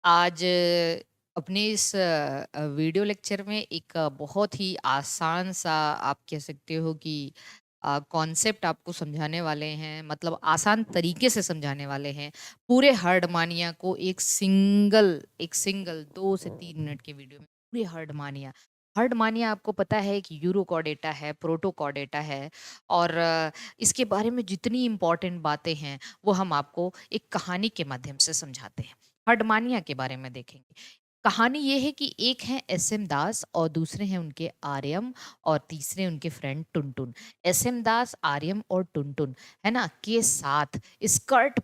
आज अपने इस वीडियो लेक्चर में एक बहुत ही आसान सा आप कह सकते हो कि कॉन्सेप्ट आपको समझाने वाले हैं, मतलब आसान तरीके से समझाने वाले हैं पूरे हर्डमानिया को। एक सिंगल 2 से 3 मिनट के वीडियो में पूरे हर्डमानिया। हर्डमानिया आपको पता है कि यूरोकॉर्डेटा है, प्रोटोकॉर्डेटा है। और इसके बारे में जितनी इम्पोर्टेंट बातें हैं वो हम आपको एक कहानी के माध्यम से समझाते हैं। हर्डमानिया के बारे में देखेंगे। कहानी ये है कि एक हैं एसएम दास और दूसरे हैं उनके आर्यम और तीसरे उनके फ्रेंड टुनटुन। एसएम दास, आर्यम और टुनटुन है ना के साथ स्कर्ट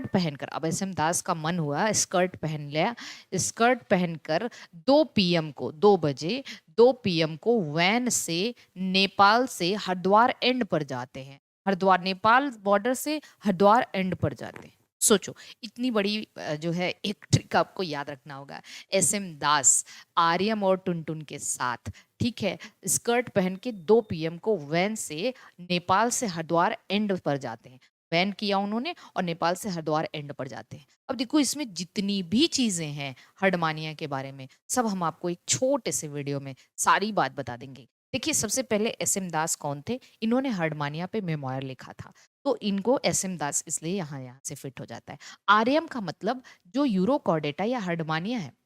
पहनकर अब एसएम दास का मन हुआ स्कर्ट पहन लिया। स्कर्ट पहनकर 2 पीएम को 2 बजे 2 पीएम को वैन से नेपाल से हरिद्वार एंड पर जाते हैं। हरिद्वार नेपाल बॉर्डर से हरिद्वार एंड पर जाते हैं। सोचो, इतनी बड़ी जो है एक ट्रिक आपको याद रखना होगा। एसएम दास आर्यम और टुनटुन के साथ, ठीक है, स्कर्ट पहन के 2 पीएम को वैन से नेपाल से हरिद्वार एंड पर जाते हैं। वैन किया उन्होंने और नेपाल से हरिद्वार एंड पर जाते हैं। अब देखो, इसमें जितनी भी चीजें हैं हर्डमानिया के बारे में सब हम आपको एक छोटे से वीडियो में सारी बात बता देंगे। देखिए, सबसे पहले एसएम दास कौन थे? इन्होंने हर्डमानिया पे मेमोयर लिखा था, तो इनको एसएम दास इसलिए यहाँ यहाँ से फिट हो जाता है। आर्यम का मतलब जो यूरोकॉर्डेटा या हर्डमानिया है,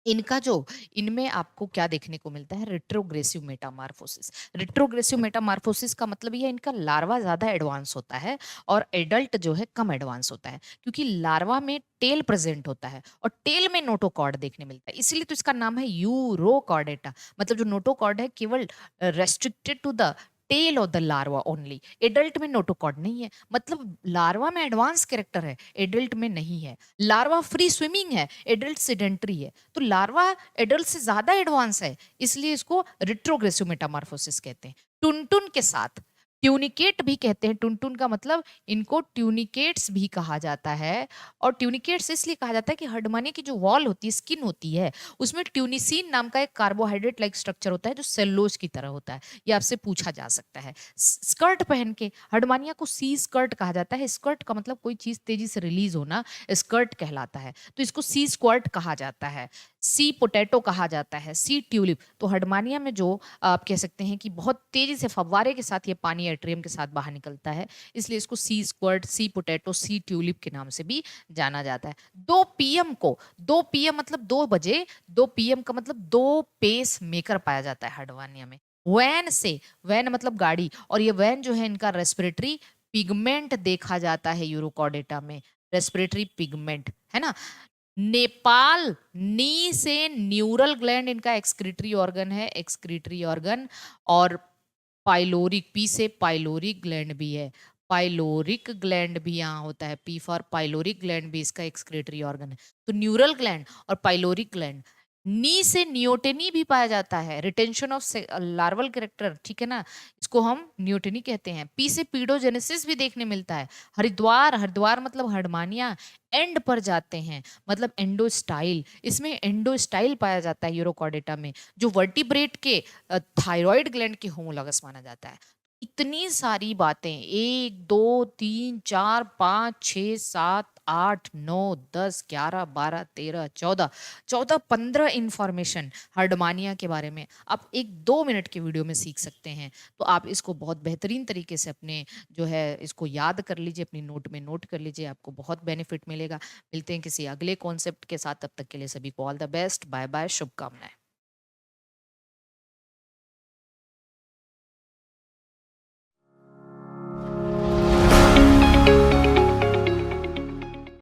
इनका जो इनमें आपको क्या देखने को मिलता है? Retrogressive Metamorphosis. रिट्रोग्रेसिव मेटामॉर्फोसिस का मतलब ये इनका लार्वा ज्यादा एडवांस होता है और एडल्ट जो है कम एडवांस होता है, क्योंकि लार्वा में टेल प्रेजेंट होता है और टेल में नोटोकॉर्ड देखने मिलता है, इसीलिए तो इसका नाम है यूरोकॉर्डेटा। मतलब जो नोटोकॉर्ड है केवल restricted to the tail of the larva only. Adult में नोटोकॉर्ड नहीं है, मतलब लार्वा में एडवांस कैरेक्टर है, एडल्ट में नहीं है। लार्वा फ्री स्विमिंग है, एडल्ट सेडेंटरी है। तो लार्वा एडल्ट से ज्यादा एडवांस है, इसलिए इसको रिट्रोग्रेसिव मेटामॉर्फोसिस कहते हैं। टुनटुन के साथ ट्यूनिकेट भी कहते हैं। टुनटुन का मतलब इनको ट्यूनिकेट्स भी कहा जाता है। और ट्यूनिकेट्स इसलिए कहा जाता है कि हर्डमानिया की जो वॉल होती है, स्किन होती है, उसमें ट्यूनिसिन नाम का एक कार्बोहाइड्रेट लाइक स्ट्रक्चर होता है जो सेल्यूलोज की तरह होता है। ये आपसे पूछा जा सकता है। स्कर्ट पहन के हर्डमानिया को सी स्कर्ट कहा जाता है। स्कर्ट का मतलब कोई चीज तेजी से रिलीज होना स्कर्ट कहलाता है, तो इसको सी स्क्वर्ट कहा जाता है, सी पोटैटो कहा जाता है, सी ट्यूलिप। तो हर्डमानिया में जो आप कह सकते हैं कि बहुत तेजी से फव्वारे के साथ ये पानी एट्रियम के साथ बाहर निकलता है, इसलिए इसको सी स्क्वर्ट, सी पोटैटो, सी ट्यूलिप के नाम से भी जाना जाता है। 2 पीएम मतलब 2 बजे 2 पीएम का मतलब 2 पेस मेकर पाया जाता है हर्डमानिया में। वैन से, वैन मतलब गाड़ी, और ये वैन जो है इनका रेस्पिरेटरी पिगमेंट देखा जाता है यूरोकॉर्डेटा में। रेस्पिरेटरी पिगमेंट है ना। नेपाल, नी से न्यूरल ग्लैंड इनका एक्सक्रीटरी ऑर्गन है, एक्सक्रीटरी ऑर्गन। और पाइलोरिक, पी से पाइलोरिक ग्लैंड भी है, पाइलोरिक ग्लैंड भी यहाँ होता है, पी फॉर पाइलोरिक ग्लैंड भी इसका एक्सक्रीटरी ऑर्गन है। तो न्यूरल ग्लैंड और पाइलोरिक ग्लैंड। नी से नियोटेनी भी पाया जाता है, रिटेंशन ऑफ लार्वल कैरेक्टर, ठीक है ना, इसको हम नियोटेनी कहते हैं। पी से पीडोजेनेसिस भी देखने मिलता है। हरिद्वार, हरिद्वार मतलब हर्डमानिया एंड पर जाते हैं, मतलब एंडोस्टाइल, इसमें एंडोस्टाइल पाया जाता है यूरोकॉर्डेटा में, जो वर्टिब्रेट के थायराइड ग्लैंड के होमोलॉगस माना जाता है। इतनी सारी बातें, 1 2 3 4 5 6 7 8 9 10 11 12 13 14 14 15 इंफॉर्मेशन हर्डमानिया के बारे में आप 1 2 मिनट के वीडियो में सीख सकते हैं। तो आप इसको बहुत बेहतरीन तरीके से अपने जो है इसको याद कर लीजिए, अपनी नोट में नोट कर लीजिए, आपको बहुत बेनिफिट मिलेगा। मिलते हैं किसी अगले कॉन्सेप्ट के साथ, तब तक के लिए सभी को all the best, bye bye, शुभकामनाएं।